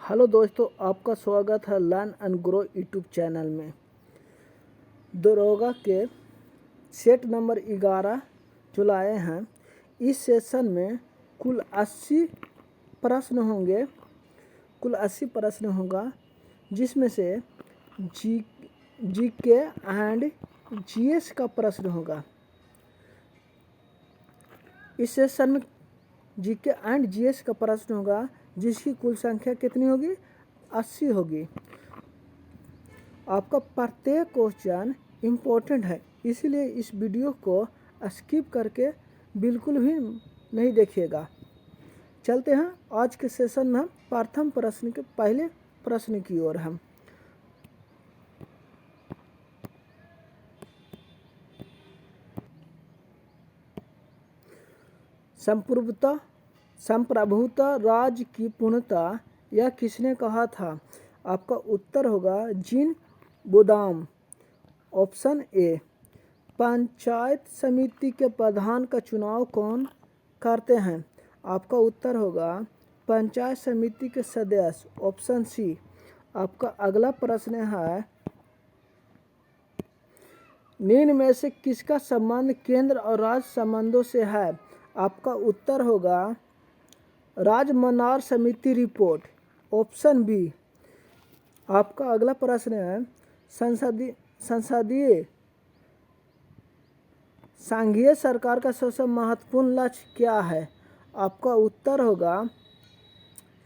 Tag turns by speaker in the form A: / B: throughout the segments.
A: Hello दोस्तों, आपका स्वागत है learn and grow YouTube channel में। दरोगा के सेट नंबर 11 जो लाए हैं। इस सेशन में कुल 80 प्रश्न होंगे। होगा, जिसमें से जीके एंड जीएस का प्रश्न होगा। इस सेशन में जीके एंड जीएस का प्रश्न होगा, जिसकी कुल संख्या कितनी होगी? 80 होगी। आपका प्रत्येक क्वेश्चन इम्पोर्टेंट है, इसलिए इस वीडियो को स्किप करके बिल्कुल भी नहीं देखिएगा। चलते हैं आज के सेशन में प्रथम प्रश्न के पहले प्रश्न की ओर। हम संप्रभुता राज्य की पूर्णता यह किसने कहा था? आपका उत्तर होगा जीन बोदाम। Option A. पंचायत समिति के प्रधान का चुनाव कौन करते हैं? आपका उत्तर होगा पंचायत समिति के सदस्य। Option C. आपका अगला प्रश्न है, निम्न में से किसका संबंध केंद्र और राज्य संबंधों से है? आपका उत्तर होगा राज्य मन्नार समिति रिपोर्ट। Option B. आपका अगला प्रश्न है, संसदीय संघीय सरकार का सबसे महत्वपूर्ण लक्ष्य क्या है? आपका उत्तर होगा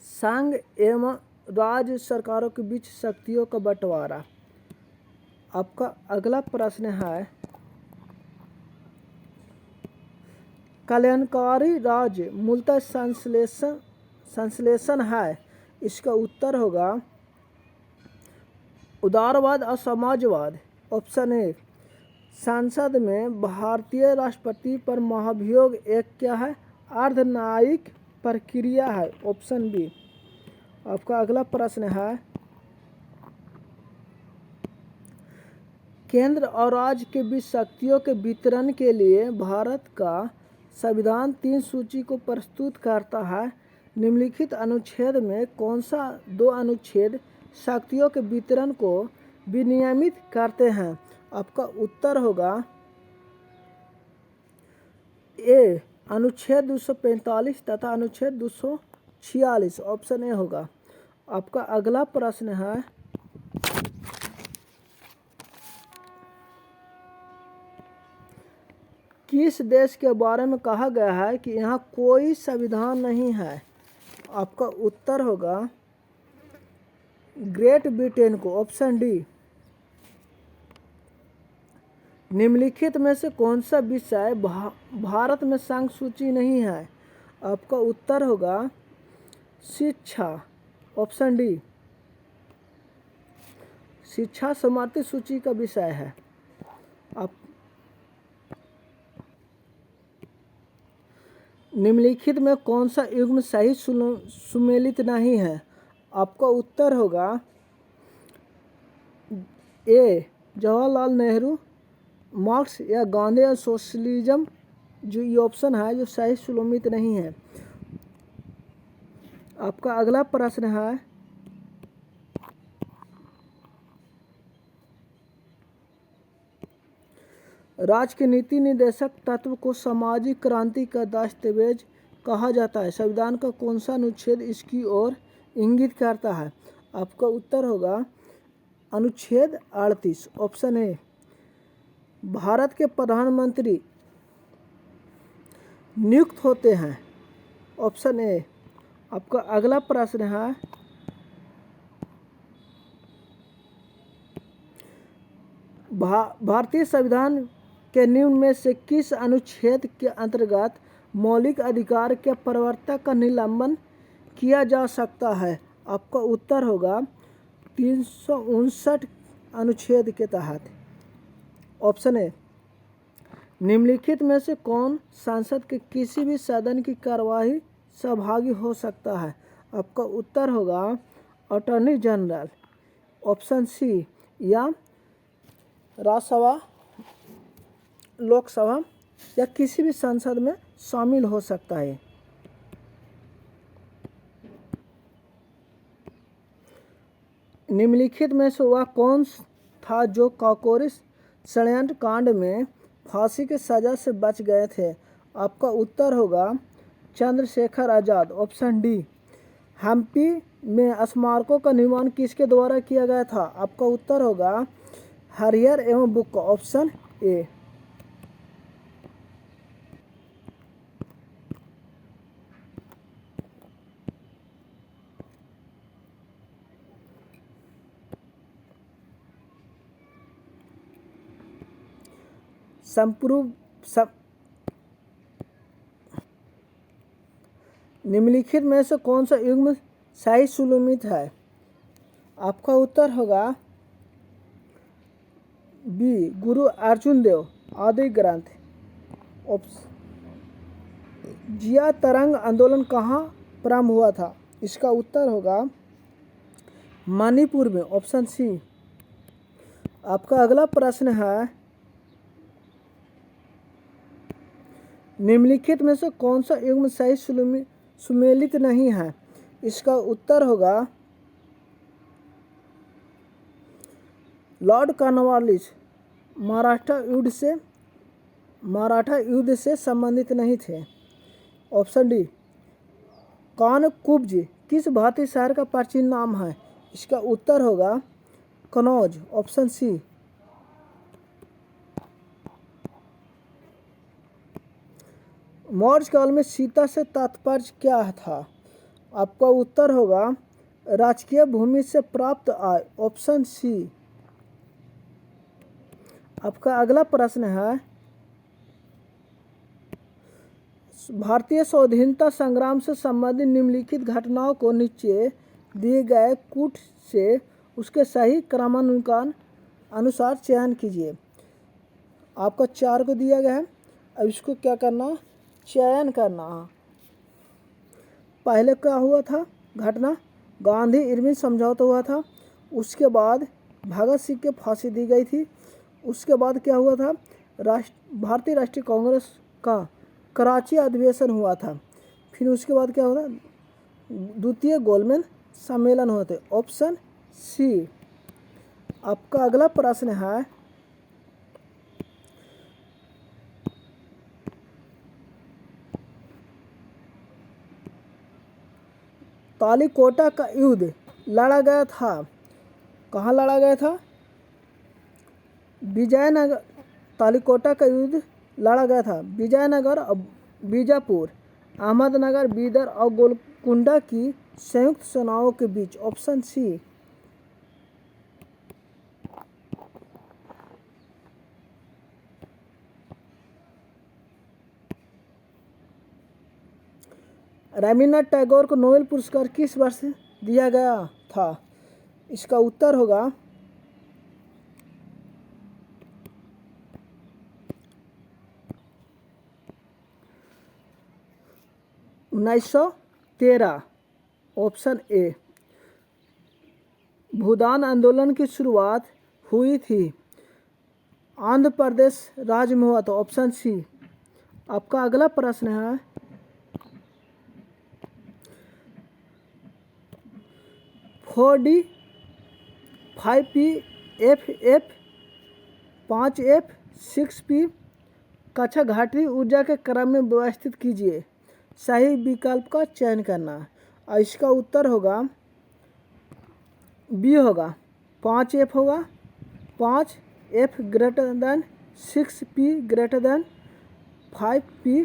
A: संघ एवं राज्य सरकारों के बीच शक्तियों का बंटवारा। आपका अगला प्रश्न है, कल्याणकारी राज्य मूलतः संश्लेषण है। इसका उत्तर होगा उदारवाद और समाजवाद। Option A. संसद में भारतीय राष्ट्रपति पर महाभियोग एक क्या है? अर्धन्यायिक प्रक्रिया है। Option B. आपका अगला प्रश्न है, केंद्र और राज्य के बीच शक्तियों के वितरण के लिए भारत का संविधान 3 सूची को प्रस्तुत करता है। निम्नलिखित अनुच्छेद में कौन सा 2 अनुच्छेद शक्तियों के वितरण को विनियमित करते हैं? आपका उत्तर होगा ए। अनुच्छेद 245 तथा अनुच्छेद 246। ऑप्शन ए होगा। आपका अगला प्रश्न है, किस देश के बारे में कहा गया है कि यहाँ कोई संविधान नहीं है? आपका उत्तर होगा ग्रेट ब्रिटेन को। Option D. निम्नलिखित में से कौन सा विषय भारत में संघ सूची नहीं है? आपका उत्तर होगा शिक्षा। Option D. शिक्षा समर्थित सूची का विषय है। आप निम्नलिखित में कौन सा युग्म सही सुमेलित नहीं है? आपका उत्तर होगा ए। जवाहरलाल नेहरू, मार्क्स या गांधी और सोशलिज्म। जो ये ऑप्शन है जो सही सुमेलित नहीं है। आपका अगला प्रश्न है, राज्य के नीति निर्देशक तत्व को सामाजिक क्रांति का दस्तावेज कहा जाता है। संविधान का कौन सा अनुच्छेद इसकी ओर इंगित करता है? आपका उत्तर होगा अनुच्छेद 38। Option A. भारत के प्रधानमंत्री नियुक्त होते हैं। Option A. आपका अगला प्रश्न है, भारतीय संविधान के निम्न में से किस अनुच्छेद के अंतर्गत मौलिक अधिकार के प्रवर्तक का निलंबन किया जा सकता है? आपका उत्तर होगा 359 अनुच्छेद के तहत। Option A. निम्नलिखित में से कौन संसद के किसी भी सदन की कार्यवाही सहभागी हो सकता है? आपका उत्तर होगा अटॉर्नी जनरल। Option C. या राज्यसभा, लोकसभा या किसी भी संसद में शामिल हो सकता है। निम्नलिखित में से वह कौन था जो काकोरी षड्यंत्र कांड में फांसी की सजा से बच गए थे? आपका उत्तर होगा चंद्रशेखर आजाद, ऑप्शन डी। हम्पी में स्मारकों का निर्माण किसके द्वारा किया गया था? आपका उत्तर होगा हरियर एवं बुक, ऑप्शन ए। संपूर्ण निम्नलिखित में से कौन सा युग्म सही सुलमित है? आपका उत्तर होगा बी, गुरु अर्जुन देव आदि ग्रंथ। जिया तरंग आंदोलन कहाँ प्रारंभ हुआ था? इसका उत्तर होगा मणिपुर में, ऑप्शन सी। आपका अगला प्रश्न है निम्नलिखित में से कौन सा युग्म सही सुमेलित नहीं है? इसका उत्तर होगा लॉर्ड कॉर्नवालिस मराठा युद्ध से संबंधित नहीं थे, ऑप्शन डी। कानकुब्ज किस भारतीय शहर का प्राचीन नाम है? इसका उत्तर होगा कनौज, ऑप्शन सी। मौर्य काल में सीता से तात्पर्य क्या था? आपका उत्तर होगा राजकीय भूमि से प्राप्त आय, ऑप्शन सी। आपका अगला प्रश्न है भारतीय स्वाधीनता संग्राम से संबंधित निम्नलिखित घटनाओं को नीचे दिए गए कूट से उसके सही क्रमानुसार चयन कीजिए। आपका 4 को दिया गया है, अब इसको क्या करना, चयन करना। पहले क्या हुआ था घटना? गांधी इरविन समझौता हुआ था। उसके बाद भगत सिंह के फांसी दी गई थी। उसके बाद क्या हुआ था? भारतीय राष्ट्रीय कांग्रेस का कराची अधिवेशन हुआ था। फिर उसके बाद क्या हुआ? द्वितीय गोलमेज सम्मेलन हुए थे, ऑप्शन सी। आपका अगला प्रश्न है तालीकोटा का युद्ध लड़ा गया था, कहाँ लड़ा गया था? विजयनगर। तालीकोटा का युद्ध लड़ा गया था विजयनगर और बीजापुर, अहमदनगर, बीदर और गोलकुंडा की संयुक्त सेनाओं के बीच, ऑप्शन सी। रवीन्द्रनाथ टैगोर को नोबेल पुरस्कार किस वर्ष दिया गया था? इसका उत्तर होगा 1913, ऑप्शन ए। भूदान आंदोलन की शुरुआत हुई थी आंध्र प्रदेश राज्य में हुआ था, ऑप्शन सी। आपका अगला प्रश्न है 4D 5P FF 5F 6P कक्षा घाटी ऊर्जा के क्रम में व्यवस्थित कीजिए। सही विकल्प का चयन करना और इसका उत्तर होगा बी होगा 5F होगा। 5F greater than 6P greater than 5P,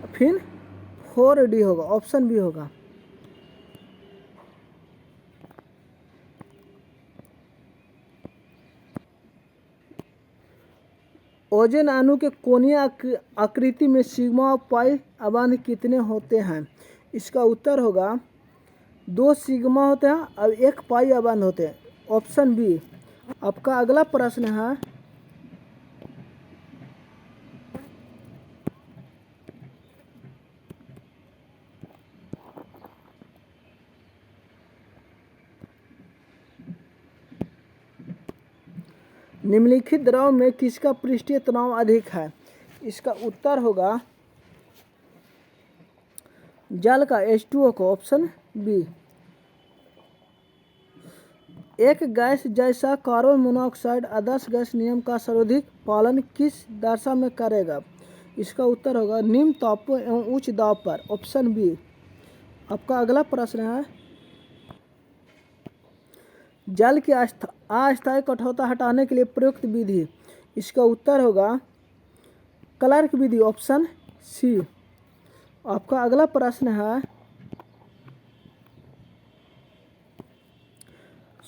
A: फिर 4D होगा, ऑप्शन बी होगा। ओजोन अणु के कोणीय आकृति में सिग्मा और पाई अबाध कितने होते हैं? इसका उत्तर होगा 2 सिग्मा होते हैं और 1 पाई अबाध होते हैं, ऑप्शन बी। आपका अगला प्रश्न है निम्नलिखित द्रव में किसका पृष्ठीय तनाव अधिक है? इसका उत्तर होगा जल का, H2O को, ऑप्शन बी। एक गैस जैसा कार्बन मोनोऑक्साइड आदर्श गैस नियम का सर्वाधिक पालन किस दशा में करेगा? इसका उत्तर होगा निम्न तापों एवं उच्च दाब पर। Option B. आपका अगला प्रश्न है जल की अस्थायी कठोरता हटाने के लिए प्रयुक्त विधि। इसका उत्तर होगा क्लर्क विधि। Option C. आपका अगला प्रश्न है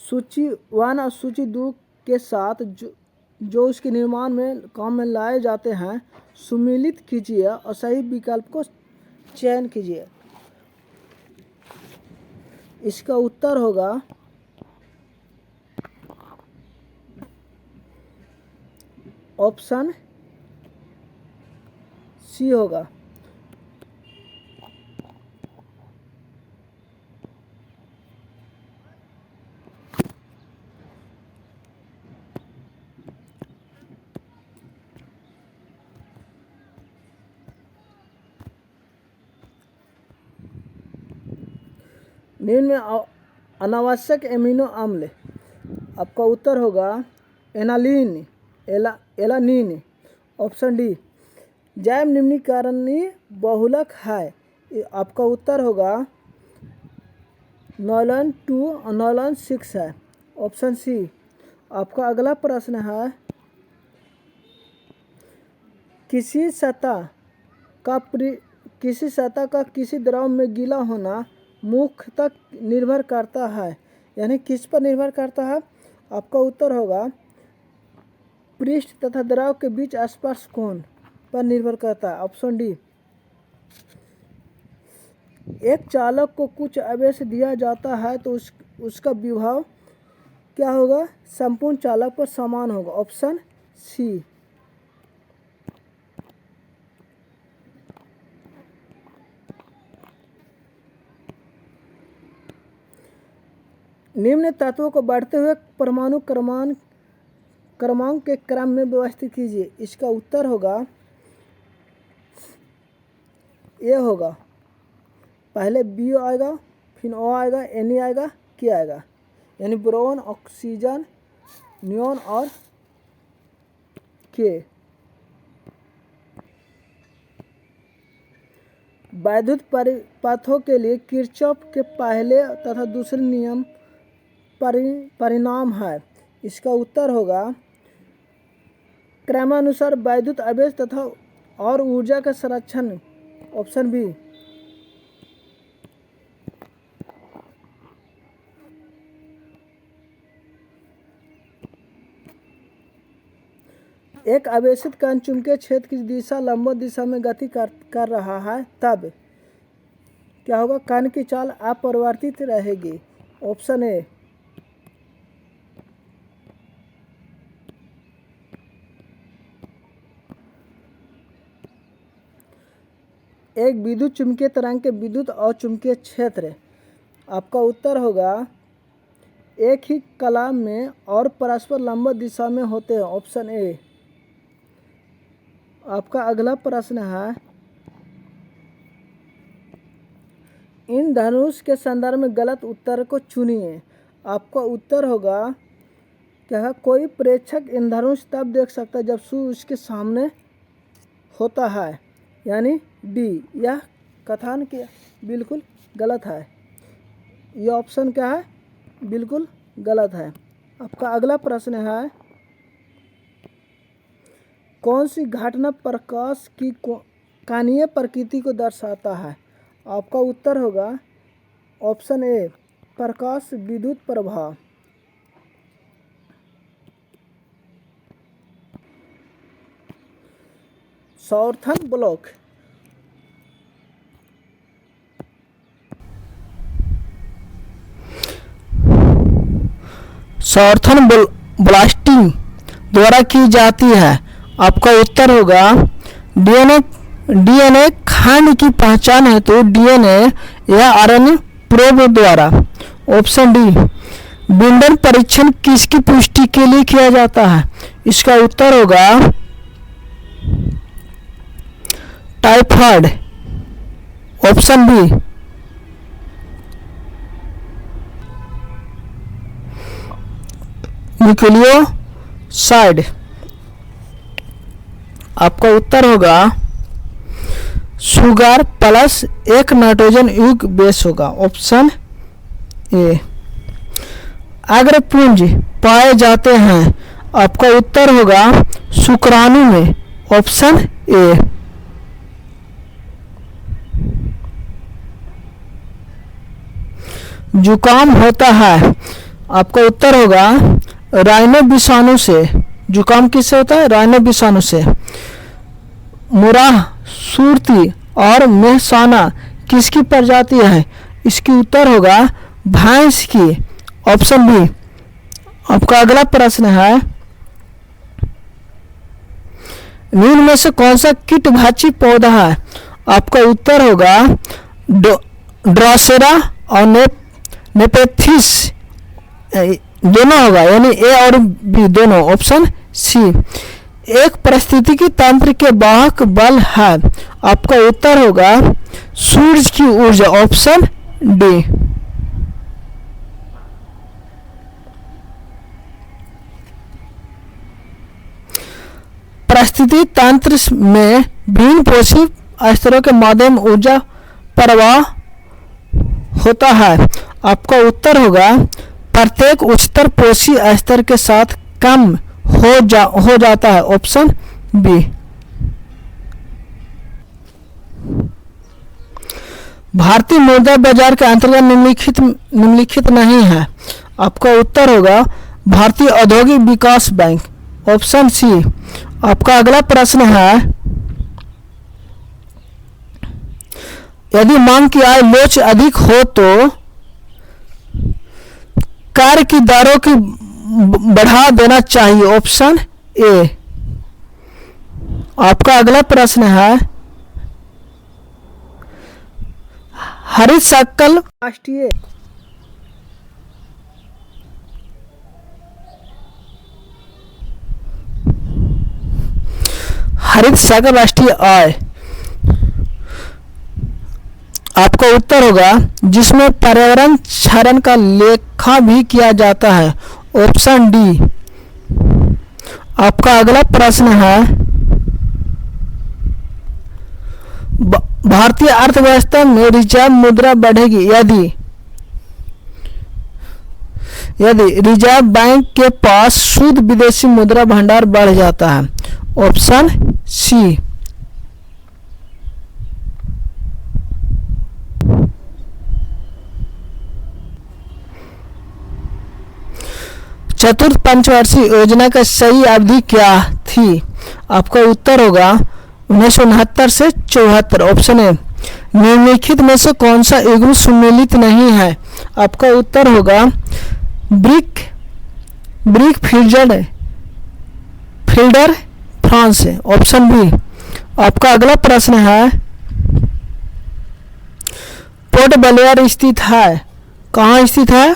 A: सूची 1 और सूची 2 के साथ जो उसके निर्माण में काम में लाए जाते हैं सुमेलित कीजिए और सही विकल्प को चयन कीजिए। इसका उत्तर होगा ऑप्शन सी होगा। निम्न में अनावश्यक एमिनो अम्ल। आपका उत्तर होगा एलानिन। Option D. जैव निम्नीकरणीय बहुलक है। आपका उत्तर होगा नॉलन 2 और नॉलन 6 है। Option C. आपका अगला प्रश्न है किसी सतह का किसी द्रव में गीला होना मुख्यतः निर्भर करता है, यानी किस पर निर्भर करता है? आपका उत्तर होगा पृष्ठ तथा द्रव के बीच स्पर्श कोण पर निर्भर करता है। Option D. एक चालक को कुछ आवेश दिया जाता है तो उसका विभव क्या होगा? संपूर्ण चालक पर समान होगा। Option C. निम्न तत्वों को बढ़ते हुए परमाणु क्रमांक के क्रम में व्यवस्थित कीजिए। इसका उत्तर होगा ये होगा पहले बी आएगा, फिर ओ आएगा, एन आएगा, के आएगा, यानी बोरोन, ऑक्सीजन, नियोन और के। वैद्युत पथों के लिए किरचॉफ के पहले तथा दूसरे नियम परिणाम है। इसका उत्तर होगा क्रमानुसार वैद्युत आवेश तथा और ऊर्जा का संरक्षण। Option B. एक आवेशित कण चुंबकीय क्षेत्र की दिशा लंबवत दिशा में गति कर रहा है तब क्या होगा? कण की चाल अपरिवर्तित रहेगी। Option A. एक विद्युत चुम्बकीय तरंग के विद्युत और चुम्बकीय क्षेत्र। आपका उत्तर होगा एक ही कला में और परस्पर लंबवत दिशा में होते हैं। Option A. आपका अगला प्रश्न है इन धनुष के संदर्भ में गलत उत्तर को चुनिए। आपका उत्तर होगा क्या है? कोई प्रेक्षक इंद्रधनुष तब देख सकता है जब सूर्य उसके सामने होता है, यानी डी। यह कथन क्या बिल्कुल गलत है। यह ऑप्शन क्या है? बिल्कुल गलत है। आपका अगला प्रश्न है कौन सी घटना प्रकाश की कणीय प्रकृति को दर्शाता है? आपका उत्तर होगा ऑप्शन ए प्रकाश विद्युत प्रभाव। सौर्थन ब्लॉक। सौर्थन ब्लास्टिंग द्वारा की जाती है। आपका उत्तर होगा डीएनए खंड की पहचान हेतु डीएनए या आरएनए प्रोब द्वारा। Option D. विंडन परीक्षण किसकी पुष्टि के लिए किया जाता है? इसका उत्तर होगा टाइफाइड। Option B. न्यूक्लियोसाइड। आपका उत्तर होगा शुगर प्लस एक नाइट्रोजन युक्त बेस होगा, ऑप्शन ए। अग्रपुंज पाए जाते हैं, आपका उत्तर होगा शुक्राणु में, ऑप्शन ए। जुकाम होता है, आपका उत्तर होगा राइनो विषाणु से। जुकाम किससे होता है? राइनो विषाणु से। मुराह, सुरती और मेहसाना किसकी प्रजाति है? इसकी उत्तर होगा भैंस की, ऑप्शन बी। आपका अगला प्रश्न है, निम्न में से कौन सा कीटभाची पौधा है? आपका उत्तर होगा ड्रोसेरा और नेपेथिस दोनों होगा, यानी ए और बी दोनों, ऑप्शन सी। एक पारिस्थितिकी तंत्र के वाहक बल है, आपका उत्तर होगा सूरज की ऊर्जा, ऑप्शन डी। पारिस्थितिकी तंत्र में भिन्न पोषी स्तरों के माध्यम ऊर्जा प्रवाह होता है, आपका उत्तर होगा प्रत्येक उच्चतर पोषी स्तर के साथ कम हो जाता है, ऑप्शन बी। भारतीय मुद्रा बाजार के अंतर्गत निम्नलिखित नहीं है, आपका उत्तर होगा भारतीय औद्योगिक विकास बैंक, ऑप्शन सी। आपका अगला प्रश्न है, यदि मांग की आय लोच अधिक हो तो कार्य की दरों की बढ़ा देना चाहिए, ऑप्शन ए। आपका अगला प्रश्न है, हरित सकल राष्ट्रीय आय, आपका उत्तर होगा जिसमें पर्यावरण क्षरण का लेखा भी किया जाता है, ऑप्शन डी। आपका अगला प्रश्न है, भारतीय अर्थव्यवस्था में रिजर्व मुद्रा बढ़ेगी यदि रिजर्व बैंक के पास शुद्ध विदेशी मुद्रा भंडार बढ़ जाता है, ऑप्शन सी। चतुर्थ पंचवार्षिक योजना का सही अवधि क्या थी? आपका उत्तर होगा 1969 से 74, ऑप्शन ए। निम्नलिखित में से कौन सा युग्म सुमेलित नहीं है? आपका उत्तर होगा ब्रिक फील्डर फ्रांस है, ऑप्शन बी। आपका अगला प्रश्न है, पोर्ट ब्लेयर स्थित है, कहाँ स्थित है?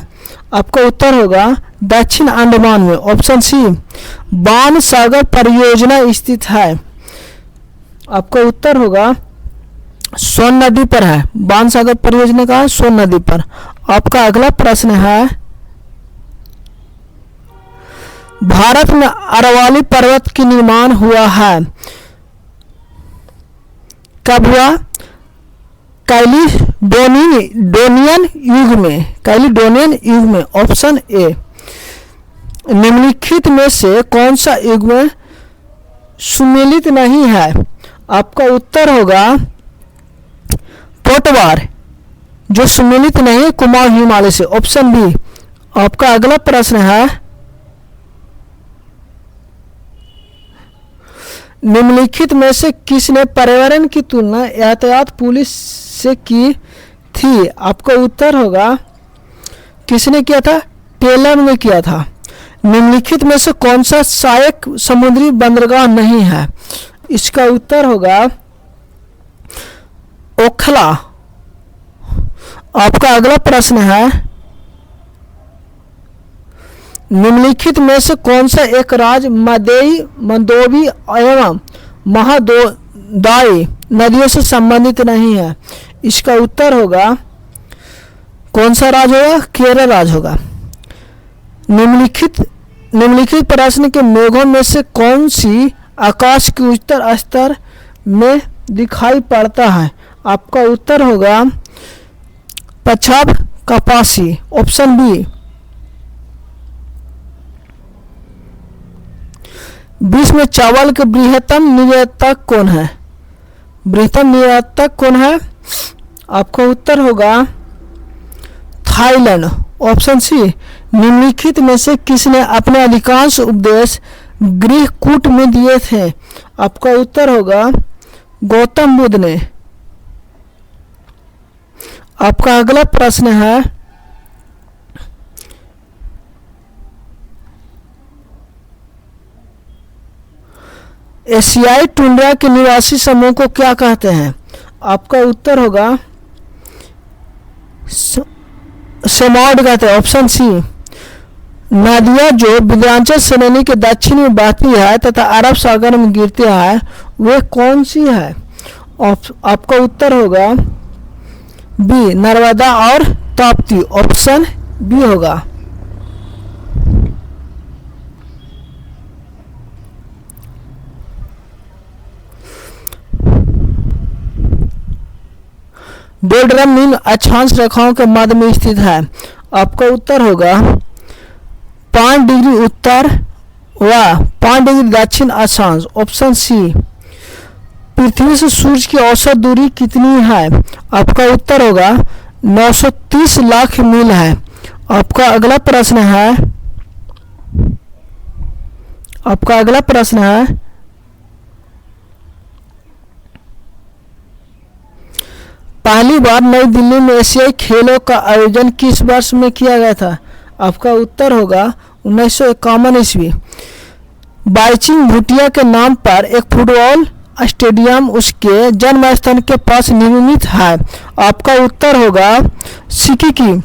A: आपका उत्तर होगा दक्षिण अंडमान में, ऑप्शन सी। बाण सागर परियोजना स्थित है, आपका उत्तर होगा सोन नदी पर है। बाण सागर परियोजना का सोन नदी पर। आपका अगला प्रश्न है, भारत में अरावली पर्वत की निर्माण हुआ है, कब हुआ? कैलिडोनियन युग में, ऑप्शन ए। निम्नलिखित में से कौन सा युग्म सुमेलित नहीं है? आपका उत्तर होगा पोटवार, जो सुमेलित नहीं है कुमाऊं हिमालय से, ऑप्शन बी। आपका अगला प्रश्न है, निम्नलिखित में से किसने पर्यावरण की तुलना यातायात पुलिस से की थी? आपका उत्तर होगा किसने किया था? टेलर ने किया था। निम्नलिखित में से कौन सा सहायक समुद्री बंदरगाह नहीं है? इसका उत्तर होगा ओखला। आपका अगला प्रश्न है, निम्नलिखित में से कौन सा एक राज्य मदई, मंदोवी एवं महादायी नदियों से संबंधित नहीं है? इसका उत्तर होगा कौन सा राज्य होगा? केरल राज्य होगा। निम्नलिखित प्रश्न के मेघों में से कौन सी आकाश के उच्चतर स्तर में दिखाई पड़ता है? आपका उत्तर होगा पछाब कपासी, ऑप्शन बी। विश्व में चावल के बृहत्तम निर्यातक कौन है? बृहत्तम निर्यातक कौन है? आपका उत्तर होगा थाईलैंड, ऑप्शन सी। निम्नलिखित में से किसने अपने अधिकांश उपदेश गृहकूट में दिए थे? आपका उत्तर होगा गौतम बुद्ध ने। आपका अगला प्रश्न है, एशियाई टुंड्रा के निवासी समूह को क्या कहते हैं? आपका उत्तर होगा सेमॉइड कहते हैं, ऑप्शन सी। नदियां जो विंध्याचल श्रेणी के दक्षिण में बहती है तथा अरब सागर में गिरती है वे कौन सी है? आपका उत्तर होगा बी, नर्मदा और ताप्ती, ऑप्शन बी होगा। डोलड्रम निम्न अक्षांश रेखाओं के मध्य में स्थित है। आपका उत्तर होगा 5 डिग्री उत्तर व 5 डिग्री दक्षिण अक्षांश, ऑप्शन सी। पृथ्वी से सूर्य की औसत दूरी कितनी है? आपका उत्तर होगा 930 लाख मील है। आपका अगला प्रश्न है, पहली बार नई दिल्ली में एशियाई खेलों का आयोजन किस वर्ष में किया गया था? आपका उत्तर होगा 1951 ईस्वी। बाईचुंग भूटिया के नाम पर एक फुटबॉल स्टेडियम उसके जन्मस्थान के पास निर्मित है। आपका उत्तर होगा सिक्किम।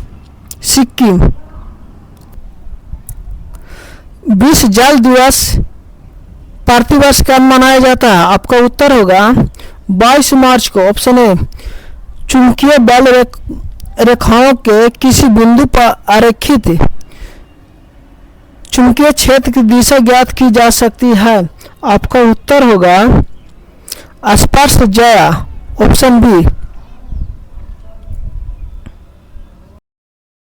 A: विश्व जल दिवस प्रतिवर्ष कब मनाया जाता है? आपका उत्तर होगा 22 मार्च को, ऑप्शन ए। चुंबकीय बल रेखाओं के किसी बिंदु पर आरेखित चुंबकीय क्षेत्र की दिशा ज्ञात की जा सकती है। आपका उत्तर होगा स्पर्श ज्या, ऑप्शन बी।